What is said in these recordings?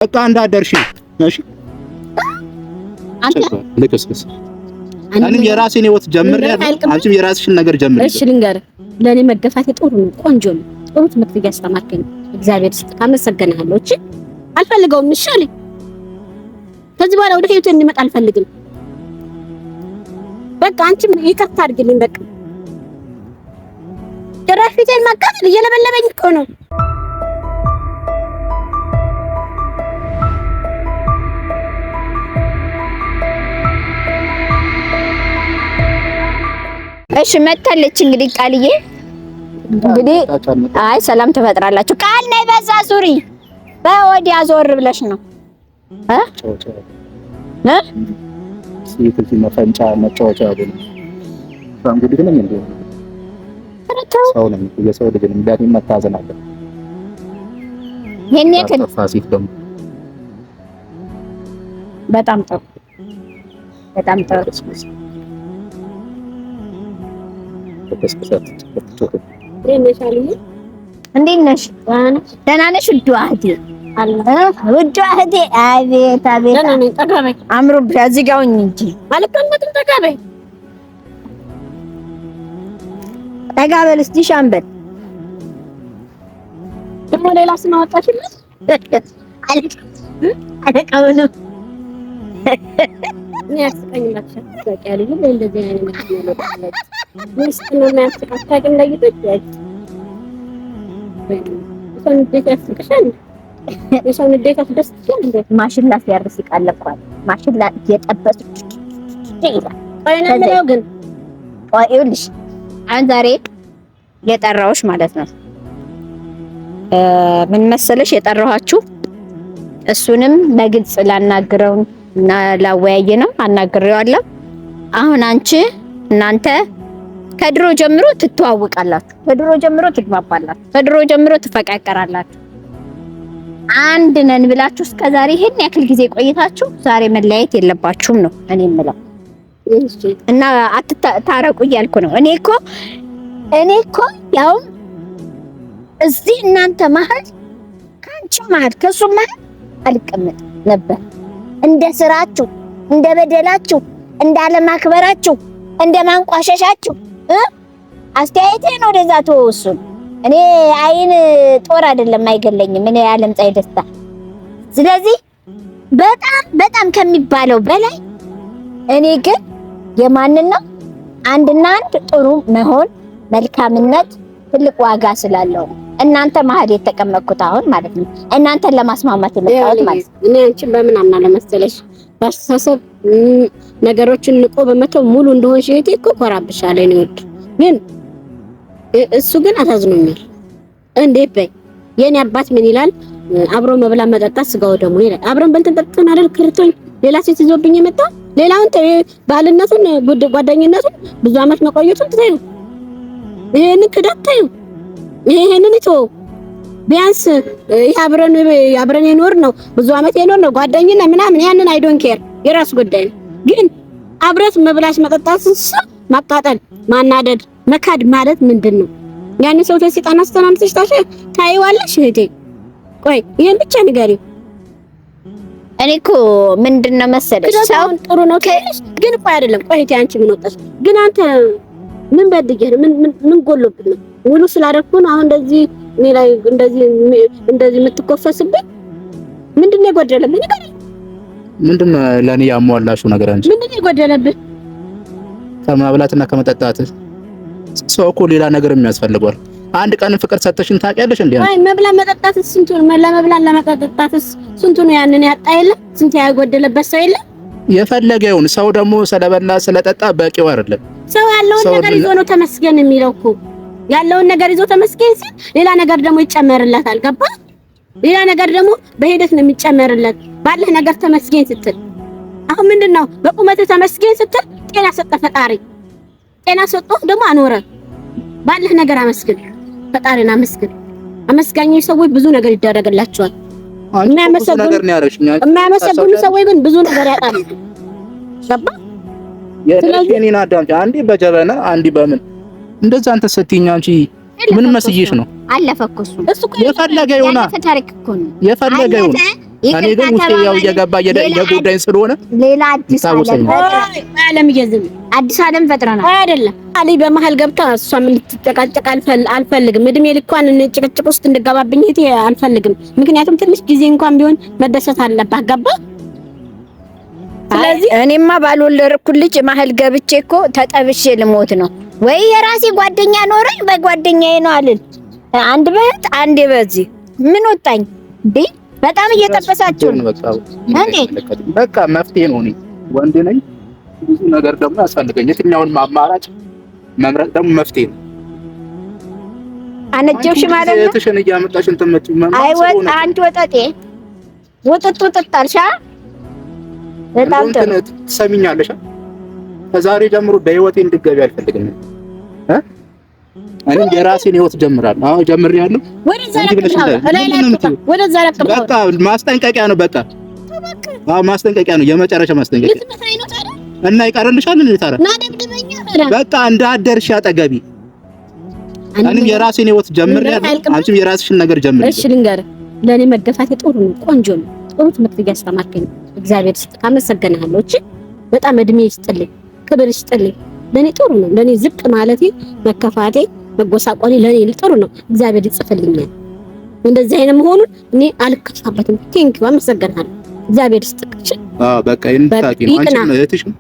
በቃ እንዳደርሽ እሺ። አንተ ልክስክስ እኔም የራሴን ህይወት ጀምሬያለሁ፣ አንቺም የራስሽን ነገር ጀምሪ። እሺ ልንገርህ፣ ለኔ መገፋቴ ጥሩ ነው፣ ቆንጆ ነው። ጥሩ ትምህርት እያስተማርከኝ እግዚአብሔር ይስጥህ፣ አመሰግናለሁ። እሺ አልፈልገውም። እሺ አለኝ። ከዚህ በኋላ ወደ ህይወቴ እንዲመጣ አልፈልግም። በቃ አንቺም ይቅርታ አድርግልኝ። በቃ ጭራሽ ፊቴን ማቃጠል እየለበለበኝ እኮ ነው። እሺ መታለች እንግዲህ ቃልዬ፣ እንግዲህ አይ ሰላም ትፈጥራላችሁ። ቃል ነይ በዛ ዙሪ፣ በወዲያ ዞር ብለሽ ነው ሲቲ መፈንጫ መጫወቻ አይደለም። እንግዲህ ግን ምን ነው ሰው ነው የሰው ልጅ እንዳት መታዘን አለ። የኔ ከን ፋሲት ደግሞ በጣም ጥሩ በጣም ጥሩ እንዴት ነሽ? ደህና ነሽ? ውዷ እህቴ አቤት አቤት አምሮብሻል። እዚህ ጋር ሁኚ እንጂ አልቀመጥም። ጠጋ በል እስኪ ሻምበል። ደግሞ ሌላ ስም አወጣሽለት? አለቃው ነው የሚያስቀኝላችሁ ታውቂያለሽ። ግን እንደዚህ አይነት ነገር ነው ወይስ ነው የሚያስቀጣኝ? እንደይተሽ ሰው እንዴት ያስቀሻል? የሰው እንዴት ያስደስታል? እንዴ ማሽላ ሲያርስ ይቃለኳል። ማሽላ እየጠበሱ ይላል። አይነው ግን ይኸውልሽ አሁን ዛሬ የጠራሁሽ ማለት ነው ምን መሰለሽ የጠራኋችሁ እሱንም በግልጽ ላናግረው እና ላወያየ ነው። አናግሬዋለሁ። አሁን እናንተ ከድሮ ጀምሮ ትተዋወቃላችሁ፣ ከድሮ ጀምሮ ትግባባላችሁ፣ ከድሮ ጀምሮ ትፈቃቀራላችሁ። አንድ ነን ብላችሁ እስከዛሬ ይሄን ያክል ጊዜ ቆይታችሁ ዛሬ መለያየት የለባችሁም ነው እኔ የምለው። እና አትታረቁ እያልኩ ነው። እኔ እኮ ያው እዚህ እናንተ መሀል ካንቺ መሀል ከሱ መሀል አልቀመጥም ነበር። እንደ ስራችሁ፣ እንደ በደላችሁ፣ እንደ አለማክበራችሁ፣ እንደ ማንቋሸሻችሁ አስተያየቴን ወደዛ ተወሱን። እኔ አይን ጦር አይደለም አይገለኝም። እኔ ዓለም ፀሐይ ደስታ። ስለዚህ በጣም ከሚባለው በላይ እኔ ግን የማንና አንድና አንድ ጥሩ መሆን መልካምነት ትልቅ ዋጋ ስላለው እናንተ መሀል የተቀመጥኩት አሁን ማለት ነው። እናንተን ለማስማማት የመጣሁት ማለት ነው። እኔ አንቺን በምን አምናለሁ መሰለሽ? በአስተሳሰብ ነገሮችን ንቆ በመተው ሙሉ እንደሆንሽ እህቴ እኮ ኮራብሻለሁ። እኔ ወድ ግን እሱ ግን አሳዝኖኛል። እንዴት በይ የኔ አባት ምን ይላል? አብሮ መብላ መጠጣት ስጋው ደግሞ ይላል። አብረን በልተን ጠጥተን አይደል ክርቶኝ ሌላ ሴት ይዞብኝ የመጣ ሌላውን ባልነቱን ጓደኝነቱን ብዙ አመት መቆየቱን ትተዩ፣ ይሄን ክዳት ታዩ፣ ይሄንን ይቶ ቢያንስ አብረን የኖር ነው ብዙ አመት የኖር ነው ጓደኝነት ምናምን ያንን አይ ዶንት ኬር የራስ ጉዳይ ነው። ግን አብረት መብላሽ መጠጣት ማቃጠል ማናደድ መካድ ማለት ምንድነው? ያን ሰው ተሲጣና አስተናንተሽ ታይዋለሽ እህቴ። ቆይ ይሄን ብቻ ንገሪ። እኔ እኮ ምንድነው መሰለሽ ሰው ጥሩ ነው ከይሽ ግን ቆይ አይደለም። ቆይ እህቴ አንቺ ምን ወጣሽ? ግን አንተ ምን በድገህ ምን ጎሎብህ ነው? ሙሉ ስላደረኩ ነው አሁን እንደዚህ እኔ ላይ እንደዚህ የምትኮፈስብኝ? ምንድነው የጎደለብኝ? ንገሪ። ምንድነው ለኔ ያሟላሽው ነገር አንቺ? ምንድነው የጎደለብህ? ከማብላትና ከመጠጣት ሰው እኮ ሌላ ነገር የሚያስፈልገው አንድ ቀን ፍቅር ሰጥተሽን ታውቂያለሽ እንዴ? አይ መብላ መጠጣት ስንቱን ለመብላና ለመጠጣት ስንቱን ያንን ያጣ የለ ስንት ያጎደለበት ሰው የለ። የፈለገውን ሰው ደግሞ ስለበላ ስለጠጣ በቂው አይደለም። ሰው ያለውን ነገር ይዞ ነው ተመስገን የሚለው እኮ። ያለውን ነገር ይዞ ተመስገን ሲል ሌላ ነገር ደግሞ ይጨመርለታል። ገባ? ሌላ ነገር ደግሞ በሂደት ነው የሚጨመርለት። ባለህ ነገር ተመስገን ስትል አሁን ምንድነው በቁመትህ ተመስገን ስትል ጤና ሰጠ ፈጣሪ። ጤና ሰጥቶ ደግሞ አኖረ። ባለህ ነገር አመስግን፣ ፈጣሪን አመስግን። አመስጋኝ ሰዎች ብዙ ነገር ይደረግላቸዋል። የማያመሰግኑ ሰዎች ግን ብዙ ነገር ያጣሉ። ገባ? የኔና አዳምጪ። አንዴ በጀበና አንዴ በምን እንደዛ አንተ ስትይኝ አንቺ ምን መስይሽ ነው? አለፈ እኮ እሱ የፈለገ ይሆናል። ታሪክ እኮ ነው የፈለገ ይሆናል። እኔ ግን ውስጤ ያው እየገባ የጉዳይ ስለሆነ ሌላ አዲስ ዓለም ፈጥረናል አይደለም። አሊ በመሀል ገብታ እሷም እንድትጨቃጨቅ አልፈልግም። እድሜ ልኳን ጭቅጭቅ ውስጥ እንድገባብኝ እህቴ አልፈልግም። ምክንያቱም ትንሽ ጊዜ እንኳን ቢሆን መደሰት አለባት። ገባ? ስለዚህ እኔማ ባልወለድኩ ልጅ መሀል ገብቼ እኮ ተጠብሼ ልሞት ነው ወይ የራሴ ጓደኛ ኖረኝ በጓደኛዬ ነው አልል። አንድ በህት አንዴ በዚህ ምን ወጣኝ እንዴ? በጣም እየጠበሳችሁ ነው። በቃ መፍትሄ ነው። እኔ ወንድ ነኝ፣ ብዙ ነገር ደግሞ ያስፈልገኝ። የትኛውን አማራጭ መምረጥ ደግሞ መፍትሄ ነው። አነጀውሽ ማለት ነው። እትሽን እያመጣሽ እንትን መጥቶ አይወጥ አንቺ ወጠጤ ወጥጥ አልሻ በጣም ትሰሚኛለሽ። ከዛሬ ጀምሮ በህይወቴ እንድትገቢ አልፈልግም። እኔ የራሴን ህይወት ጀምራለሁ። አዎ ጀምሬያለሁ። በቃ ማስጠንቀቂያ ነው። በቃ አዎ ማስጠንቀቂያ ነው። የመጨረሻ ማስጠንቀቂያ እና ይቀርልሻል። እንዴ ታዲያ በቃ እንዳደርሽ አጠገቢ እኔም የራሴን ህይወት ጀምሬያለሁ። አንቺም የራስሽን ነገር ጀምሪ። እሺ ልንገርህ፣ ለኔ መገፋቴ ጥሩ ነው፣ ቆንጆ ነው። ጥሩ ትምህርት እያስተማርከኝ እግዚአብሔር ይስጥህ፣ አመሰግናለሁ። እሺ በጣም እድሜ ይስጥልኝ፣ ክብር ይስጥልኝ። ለኔ ጥሩ ነው። ለኔ ዝቅ ማለቴ መከፋቴ መጎሳቆሌ ለኔ ጥሩ ነው። እግዚአብሔር ይጽፍልኛል። እንደዚህ አይነት መሆኑን እኔ አልከፋበትም። ቴንኪው፣ አመሰግናለሁ። እግዚአብሔር ይስጥልኝ። በቃ እንታቂ ነው። አንቺም እህትሽም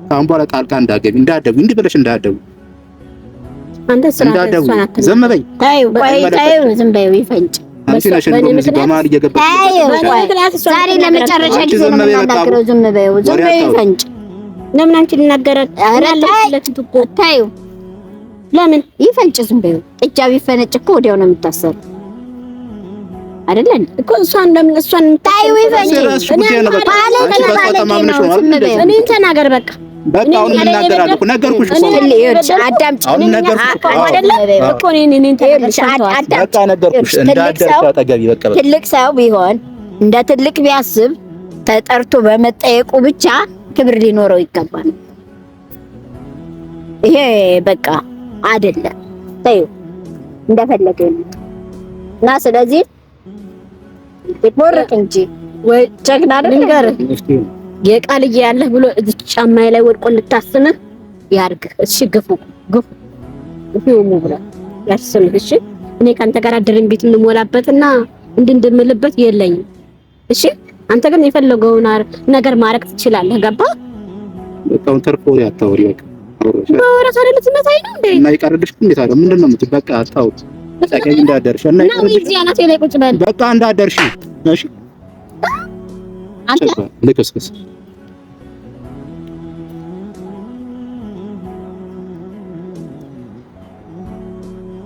ካሁን በኋላ ጣልቃ እንዳትገቢ እንዲህ ብለሽ እንዳትደቡ። አንተ ስራ ዝም በይ። ታዩ ዝም በይ ይፈንጭ። አንቺ ነሽ እንደውም እዚህ በማል እየገባሽ ዛሬ ለመጨረሻ ጊዜ ነው የምናገረው። ዝም በይ ይፈንጭ። ለምን አንቺ ልናገራት? ታዩ ለምን ይፈንጭ? ዝም በይ። ጥጃ ቢፈነጭ እኮ ወዲያው ነው የምታሰረው አይደል እኮ። እሷን ታዩ ይፈንጭ። እኔ ተናገር በቃ በቃ አሁን ምን እናገራለሁ? ነገርኩሽ እኮ አዳምጪ። አሁን ነገርኩሽ እኮ በቃ ነገርኩሽ። እንዳደርሽ አጠገቢ በቃ ትልቅ ሰው ቢሆን እንደ ትልቅ ቢያስብ ተጠርቶ በመጠየቁ ብቻ ክብር ሊኖረው ይገባል። ይሄ በቃ አይደለም። ታዩ እንደፈለገ እና ስለዚህ ይቦርቅ እንጂ ወይ ጀግና አይደል? የቃልዬ ያለህ ብሎ እዚህ ጫማዬ ላይ ወድቆ ልታስምህ ያርግህ። እሺ ግፉ ብላ ያስምህ። እሺ እኔ ካንተ ጋር አድረን ቤት እንሞላበትና እንድንድምልበት የለኝም። እሺ አንተ ግን የፈለገውን ነገር ማድረግ ትችላለህ። ገባ? በቃውን ተርፎ ያታወሪ በቃ በወራስ አይደል ትመታይ ነው እንዴ? እና ይቀርልሽ እንዴ ታዲያ ምንድነው የምትይ? በቃ አታው ተቀኝ እንዳደርሽ እና ይቀርልሽ እዚህ አናቴ ላይ ቁጭ በል በቃ እንዳደርሽ። እሺ አንተ ልክስክስ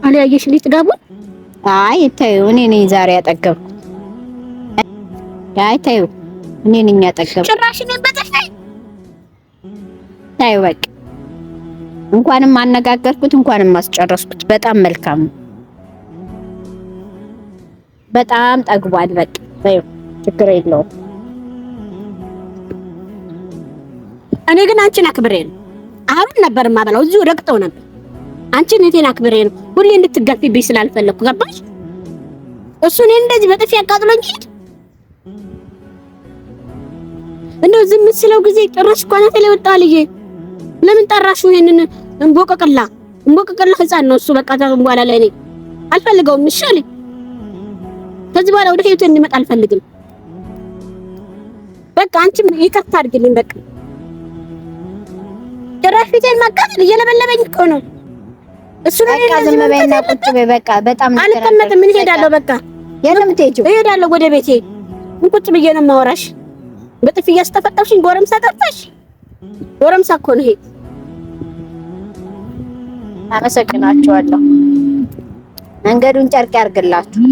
አልያየሽ ልጅ ትጋቡ። አይ ታዩ እኔ ነኝ ዛሬ ያጠገብኩ። አይ ታዩ እኔ ነኝ ያጠገብኩ። ጭራሽ እኔን በጠፋኝ ታዩ በቃ እንኳንም አነጋገርኩት እንኳንም አስጨረስኩት። በጣም መልካም ነው። በጣም ጠግቧል። በቃ ታዩ ችግር የለውም። እኔ ግን አንቺን አክብሬ ነው አሁን ነበር ማበላው። እዚሁ ረግጠው ነበር። አንቺን እቴን አክብሬ ነው ሁሌ እንድትጋፊብኝ ስላልፈለኩ። ገባሽ? እሱ እኔን እንደዚህ በጥፊ አቃጥሎኝ ሄድ። እንደው ዝም ስለው ጊዜ ጭራሽ እኮ አናቴ ላይ ወጣ። ልጄ ለምን ጠራሹ? ይሄንን እንቦቀቅላ ህፃን ነው እሱ። በቃ ታም በኋላ ላይ እኔ አልፈልገውም። እሺ አለኝ። ከዚህ በኋላ ወደ ህይወቴ እንዲመጣ አልፈልግም። በቃ አንቺም ይቅርታ አድርግልኝ። በቃ ጭራሽ ፊቴን ማቃጠል እየለበለበኝ እኮ ነው እሱ ነው። በቃ ዝም በይና ቁጭ በይ። በቃ በጣም አልቀመጥም። ምን እሄዳለሁ? በቃ የለም የምትሄጂው? እሄዳለሁ ወደ ቤቴ። ምን ቁጭ ብዬ ነው የማወራሽ? በጥፊ እያስተፈጠፍሽኝ ጎረምሳ ጠርታሽ። ጎረምሳ እኮ ነው ይሄ። አመሰግናችኋለሁ። መንገዱን ጨርቅ ያርግላችሁ።